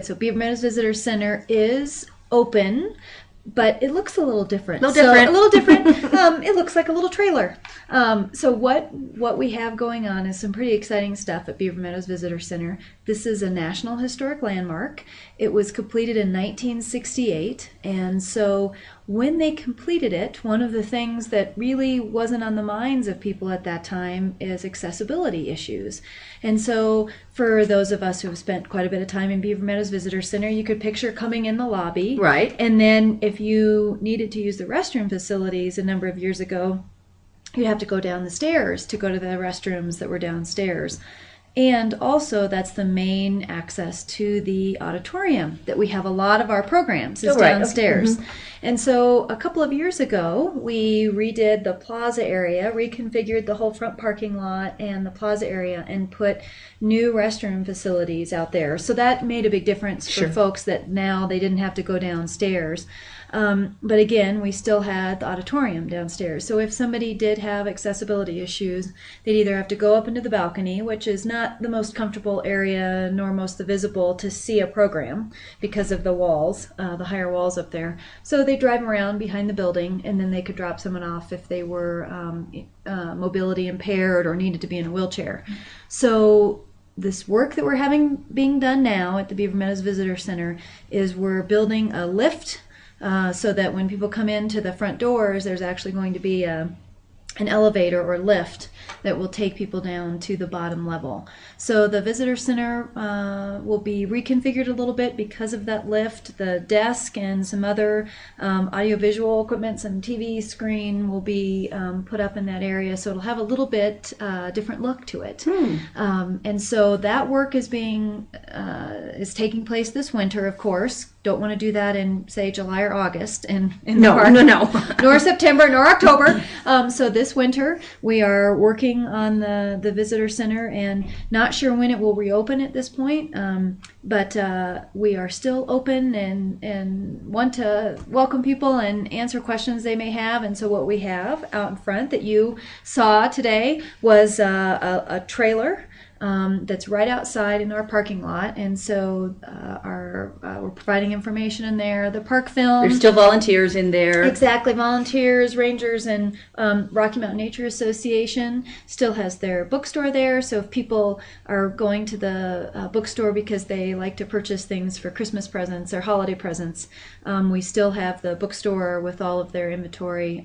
So Beaver Meadows Visitor Center is open, but it looks a little different. A little different. It looks like a little trailer. So what we have going on is some pretty exciting stuff at Beaver Meadows Visitor Center. This is a National Historic Landmark. It was completed in 1968, and so when they completed it, one of the things that really wasn't on the minds of people at that time is accessibility issues. And so for those of us who have spent quite a bit of time in Beaver Meadows Visitor Center, you could picture coming in the lobby. Right. And then if you needed to use the restroom facilities a number of years ago, you'd have to go down the stairs to go to the restrooms that were downstairs. And also, that's the main access to the auditorium that we have a lot of our programs is downstairs. Mm-hmm. And so a couple of years ago, we redid the plaza area, reconfigured the whole front parking lot and the plaza area, and put new restroom facilities out there. So that made a big difference for folks that now they didn't have to go downstairs. But again, we still had the auditorium downstairs. So if somebody did have accessibility issues, they'd either have to go up into the balcony, which is not the most comfortable area nor most visible to see a program because of the walls, the higher walls up there. So they drive around behind the building, and then they could drop someone off if they were mobility impaired or needed to be in a wheelchair. So this work that we're having being done now at the Beaver Meadows Visitor Center is we're building a lift so that when people come into the front doors, there's actually going to be an elevator or lift that will take people down to the bottom level. So the visitor center will be reconfigured a little bit because of that lift. The desk and some other audiovisual equipment, some TV screen will be put up in that area. So it'll have a little bit different look to it. And so that work is taking place this winter, of course. Don't want to do that in, say, July or August in the park. No. Nor September, nor October. So this winter, we are working on the visitor center, and not sure when it will reopen at this point. But we are still open and want to welcome people and answer questions they may have. And so what we have out in front that you saw today was a trailer that's right outside in our parking lot, and so we're providing information in there. The park film. There's still volunteers in there. Exactly, volunteers, rangers, and Rocky Mountain Nature Association still has their bookstore there. So if people are going to the bookstore because they like to purchase things for Christmas presents or holiday presents, we still have the bookstore with all of their inventory,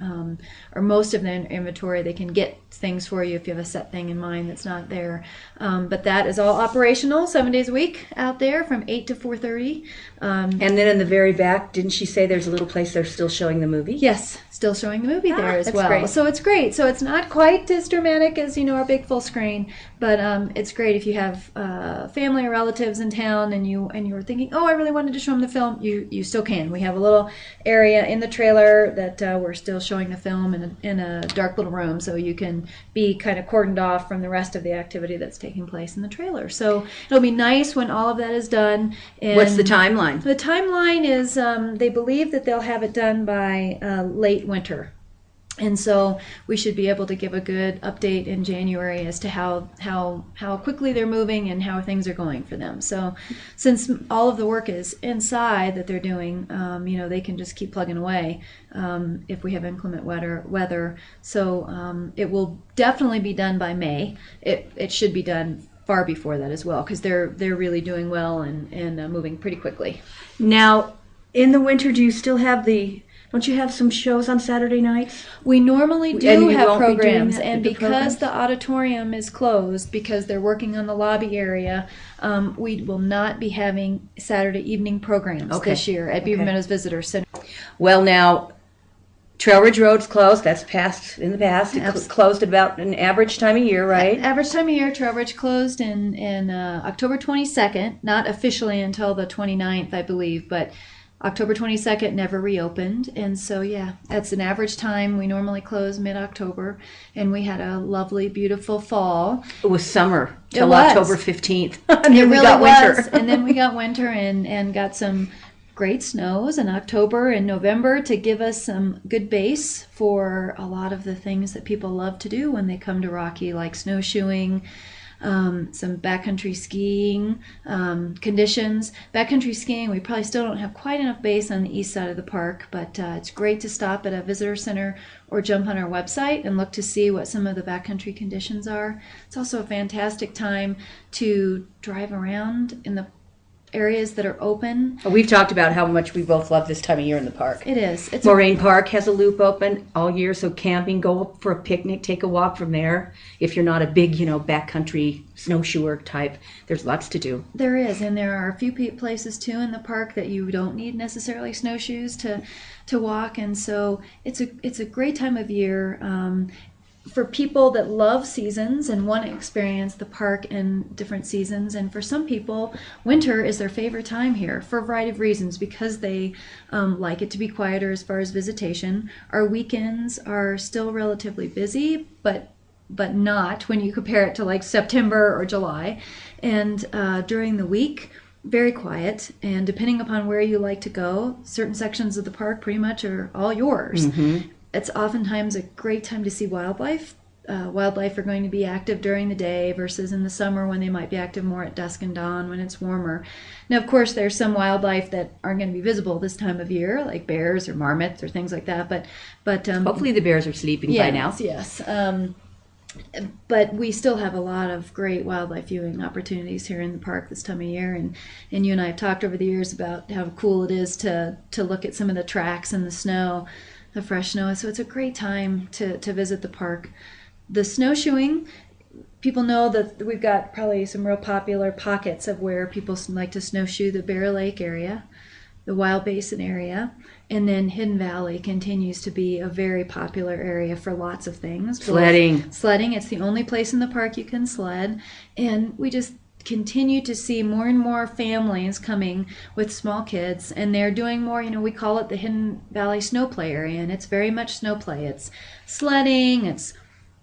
or most of their inventory. They can get things for you if you have a set thing in mind that's not there. But that is all operational 7 days a week out there from 8 to 4:30. And then in the very back, didn't she say there's a little place they're still showing the movie? Yes, still showing the movie there as that's well. great. So it's great. So it's not quite as dramatic as our big full screen, but it's great if you have family or relatives in town and you were thinking, oh, I really wanted to show them the film. You still can. We have a little area in the trailer that we're still showing the film in a dark little room, so you can be kind of cordoned off from the rest of the activity that's taking place in the trailer. So it'll be nice when all of that is done. And what's the timeline? The timeline is they believe that they'll have it done by late winter. And so we should be able to give a good update in January as to how quickly they're moving and how things are going for them. So since all of the work is inside that they're doing, they can just keep plugging away if we have inclement weather. So it will definitely be done by May. It should be done far before that as well, because they're really doing well and moving pretty quickly. Now, in the winter, do you still have don't you have some shows on Saturday nights? We normally do And you have won't be doing programs, that and with the because programs? the auditorium is closed, because they're working on the lobby area, we will not be having Saturday evening programs this year at Beaver Meadows Visitor Center. Well, now, Trail Ridge Road's closed. That's in the past. It closed about an average time of year, right? Average time of year, Trail Ridge closed in October 22nd, not officially until the 29th, I believe, but October 22nd never reopened, and so that's an average time. We normally close mid-October, and we had a lovely, beautiful fall. It was summer till was. October 15th. And then we got winter. And then we got winter and got some great snows in October and November to give us some good base for a lot of the things that people love to do when they come to Rocky, like snowshoeing, some backcountry skiing conditions. Backcountry skiing, we probably still don't have quite enough base on the east side of the park, but it's great to stop at a visitor center or jump on our website and look to see what some of the backcountry conditions are. It's also a fantastic time to drive around in the areas that are open. We've talked about how much we both love this time of year in the park. It is. It's Moraine Park has a loop open all year, so camping, go up for a picnic, take a walk from there. If you're not a big, backcountry snowshoer type, there's lots to do. There is, and there are a few places too in the park that you don't need necessarily snowshoes to walk, and so it's a great time of year. For people that love seasons and want to experience the park in different seasons. And for some people, winter is their favorite time here for a variety of reasons, because they like it to be quieter as far as visitation. Our weekends are still relatively busy, but not when you compare it to like September or July. And during the week, very quiet, and depending upon where you like to go, certain sections of the park pretty much are all yours. Mm-hmm. It's oftentimes a great time to see wildlife. Wildlife are going to be active during the day versus in the summer when they might be active more at dusk and dawn when it's warmer. Now, of course, there's some wildlife that aren't going to be visible this time of year, like bears or marmots or things like that. But hopefully the bears are sleeping by now. Yes. But we still have a lot of great wildlife viewing opportunities here in the park this time of year, and you and I have talked over the years about how cool it is to look at some of the tracks in the snow, the fresh snow. So it's a great time to visit the park. The snowshoeing, people know that we've got probably some real popular pockets of where people like to snowshoe: the Bear Lake area, the Wild Basin area, and then Hidden Valley continues to be a very popular area for lots of things. Sledding, it's the only place in the park you can sled, and we just continue to see more and more families coming with small kids, and they're doing more, we call it the Hidden Valley Snow Play area, and it's very much snow play. It's sledding, it's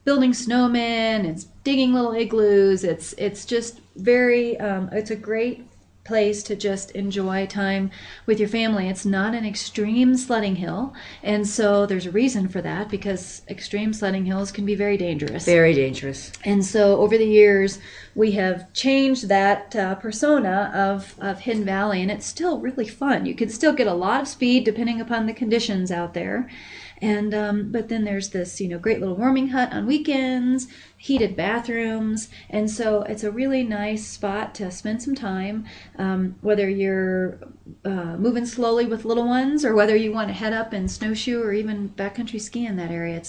building snowmen, it's digging little igloos, it's just very, it's a great place to just enjoy time with your family. It's not an extreme sledding hill, and so there's a reason for that, because extreme sledding hills can be very dangerous. Very dangerous. And so over the years, we have changed that persona of Hidden Valley, and it's still really fun. You can still get a lot of speed depending upon the conditions out there. And but then there's this great little warming hut on weekends, heated bathrooms, and so it's a really nice spot to spend some time, whether you're moving slowly with little ones or whether you want to head up and snowshoe or even backcountry ski in that area.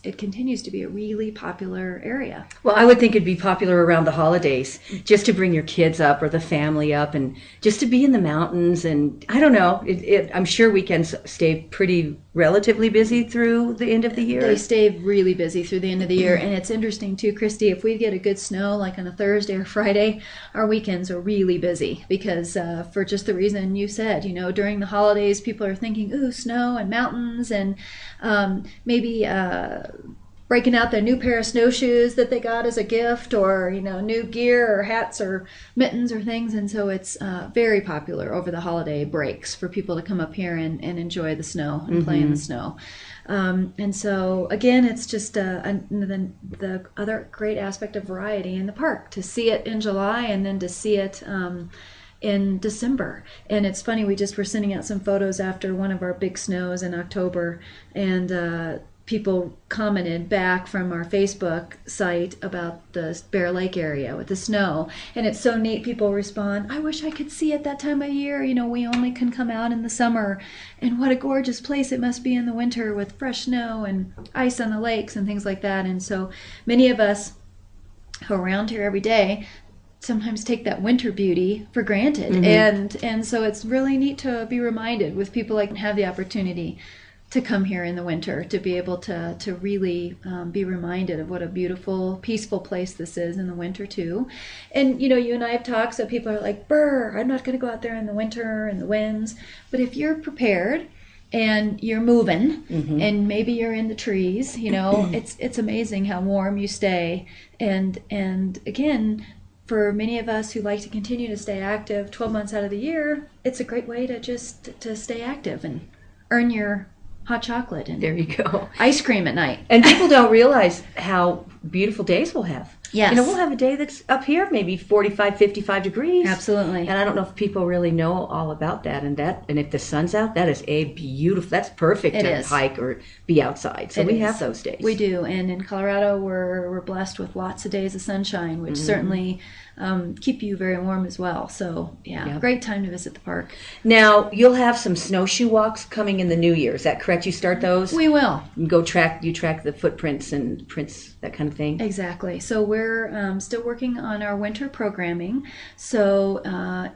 It continues to be a really popular area. Well, I would think it'd be popular around the holidays, just to bring your kids up or the family up, and just to be in the mountains. And I don't know, I'm sure weekends stay pretty relatively busy through the end of the year. They stay really busy through the end of the year, and it's interesting too, Christy, if we get a good snow like on a Thursday or Friday, our weekends are really busy, because for just the reason you said, during the holidays people are thinking, ooh, snow and mountains, and maybe breaking out their new pair of snowshoes that they got as a gift, or new gear or hats or mittens or things. And so it's very popular over the holiday breaks for people to come up here and enjoy the snow and play in the snow. And so again, it's just the other great aspect of variety in the park, to see it in July and then to see it in December. And it's funny, we just were sending out some photos after one of our big snows in October, and people commented back from our Facebook site about the Bear Lake area with the snow. And it's so neat. People respond, I wish I could see it that time of year. We only can come out in the summer. And what a gorgeous place it must be in the winter with fresh snow and ice on the lakes and things like that. And so many of us who are around here every day sometimes take that winter beauty for granted. And so it's really neat to be reminded with people like have the opportunity to come here in the winter, to be able to really be reminded of what a beautiful, peaceful place this is in the winter too. And you and I have talked, so people are like, brr, I'm not going to go out there in the winter and the winds. But if you're prepared and you're moving, and maybe you're in the trees, it's amazing how warm you stay. And again, for many of us who like to continue to stay active 12 months out of the year, it's a great way to stay active and earn your hot chocolate and there you go, ice cream at night. And people don't realize how beautiful days we'll have. Yes. We'll have a day that's up here, maybe 45, 55 degrees. Absolutely. And I don't know if people really know all about that. And if the sun's out, that is that's perfect It to is. hike or be outside. So we have those days. We do. And in Colorado, we're blessed with lots of days of sunshine, which certainly keep you very warm as well. So, great time to visit the park. Now, you'll have some snowshoe walks coming in the new year. Is that correct? You start those? We will. You track the footprints and prints, that kind of thing? Exactly. So we're still working on our winter programming. So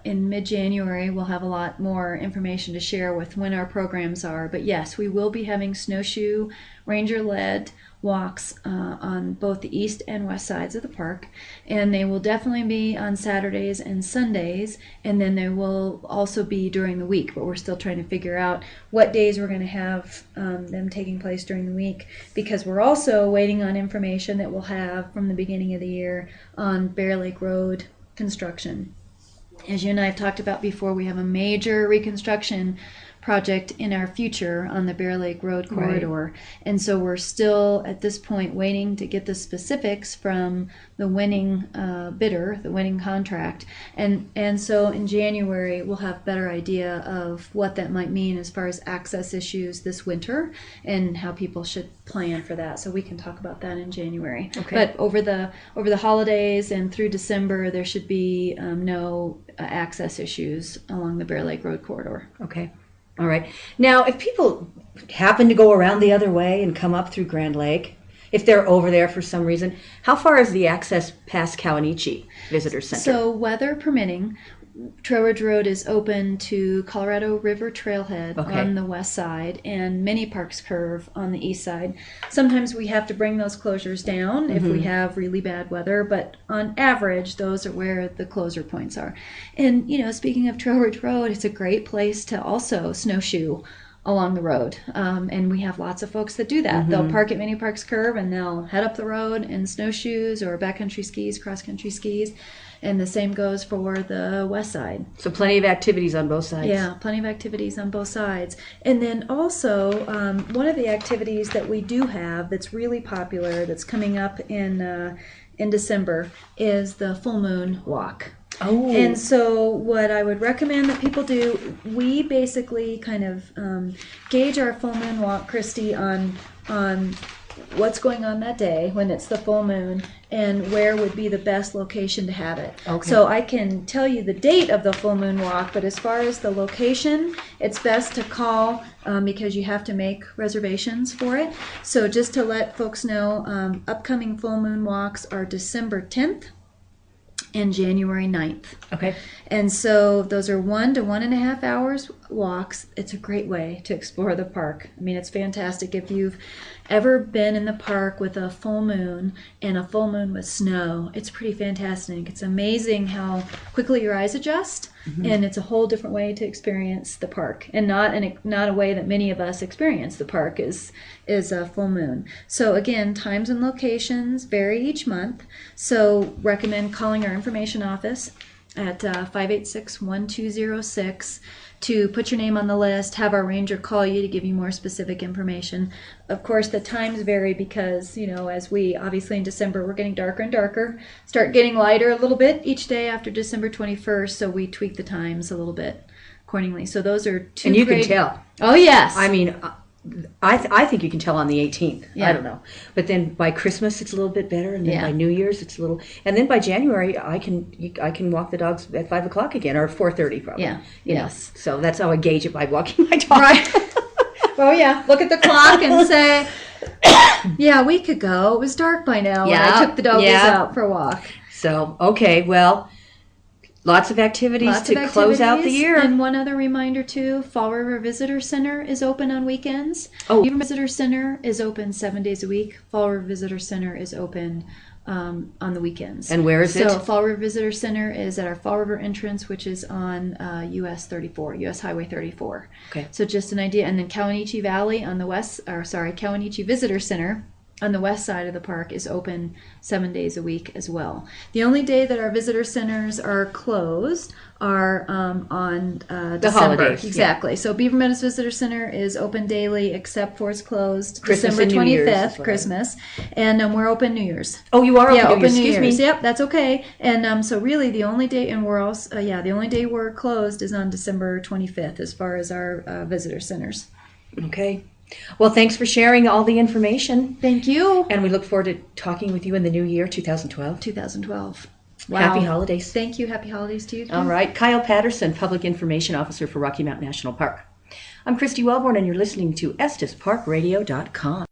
in mid-January, we'll have a lot more information to share with when our programs are. But yes, we will be having snowshoe ranger-led walks on both the east and west sides of the park, and they will definitely be on Saturdays and Sundays, and then they will also be during the week, but we're still trying to figure out what days we're going to have them taking place during the week, because we're also waiting on information that we'll have from the beginning of the year on Bear Lake Road construction. As you and I have talked about before, we have a major reconstruction project in our future on the Bear Lake Road corridor. Right. And so we're still at this point waiting to get the specifics from the winning bidder, the winning contract. And so in January we'll have a better idea of what that might mean as far as access issues this winter and how people should plan for that. So we can talk about that in January. Okay. But over the holidays and through December, there should be no access issues along the Bear Lake Road corridor. Okay. All right. Now, if people happen to go around the other way and come up through Grand Lake, if they're over there for some reason, how far is the access past Kawanichi Visitor Center? So, weather permitting, Trail Ridge Road is open to Colorado River Trailhead on the west side and Many Parks Curve on the east side. Sometimes we have to bring those closures down if we have really bad weather, but on average, those are where the closure points are. And, speaking of Trail Ridge Road, it's a great place to also snowshoe along the road. And we have lots of folks that do that. They'll park at Many Parks Curve and they'll head up the road in snowshoes or backcountry skis, cross-country skis. And the same goes for the west side. So plenty of activities on both sides. Yeah, plenty of activities on both sides. And then also, one of the activities that we do have that's really popular, that's coming up in December, is the Full Moon Walk. Oh. And so what I would recommend that people do, we basically kind of gauge our Full Moon Walk, Christy, on what's going on that day when it's the full moon and where would be the best location to have it. Okay. So I can tell you the date of the full moon walk, but as far as the location, it's best to call because you have to make reservations for it. So just to let folks know, upcoming full moon walks are December 10th and January 9th. Okay. And so those are 1 to 1.5 hours walks. It's a great way to explore the park. I mean, it's fantastic. If you've ever been in the park with a full moon and a full moon with snow, it's pretty fantastic. It's amazing how quickly your eyes adjust, and it's a whole different way to experience the park, and not a way that many of us experience the park is a full moon. So again, times and locations vary each month. So recommend calling our information office at 586-1206 to put your name on the list, have our ranger call you to give you more specific information. Of course, the times vary because, as we, obviously in December, we're getting darker and darker, start getting lighter a little bit each day after December 21st, so we tweak the times a little bit accordingly. So those are two And you great... can tell. Oh, yes. I mean, I think you can tell on the 18th. Yeah. I don't know. But then by Christmas it's a little bit better, and then Yeah. by New Year's it's a little, and then by January I can walk the dogs at 5 o'clock again, or 4:30 probably. Yeah. You know. Yes. So that's how I gauge it, by walking my dog. Right. Oh, yeah. Look at the clock and say, yeah, a week ago it was dark by now when I took the doggies out for a walk. So, okay, well, lots of activities close out the year. And one other reminder, too, Fall River Visitor Center is open on weekends. Oh. Beaver Visitor Center is open 7 days a week. Fall River Visitor Center is open on the weekends. And where is it? So Fall River Visitor Center is at our Fall River entrance, which is on US Highway 34. Okay. So just an idea. And then Kawanichi Valley on the west, Kawanichi Visitor Center on the west side of the park is open 7 days a week as well. The only day that our visitor centers are closed are on December. holidays, Exactly. So Beaver Meadows Visitor Center is open daily except for it's closed Christmas December and New Year's 25th, is what Christmas. And we're open New Year's. Oh, you are open Yeah, New open Year's. New Excuse Year's. me. Yep, that's okay. And so really the only day, and we're also, the only day we're closed is on December 25th as far as our visitor centers. Okay. Well, thanks for sharing all the information. Thank you. And we look forward to talking with you in the new year, 2012. 2012. Wow. Happy holidays. Thank you. Happy holidays to you too. All right. Kyle Patterson, Public Information Officer for Rocky Mountain National Park. I'm Christy Wellborn, and you're listening to EstasParkRadio.com.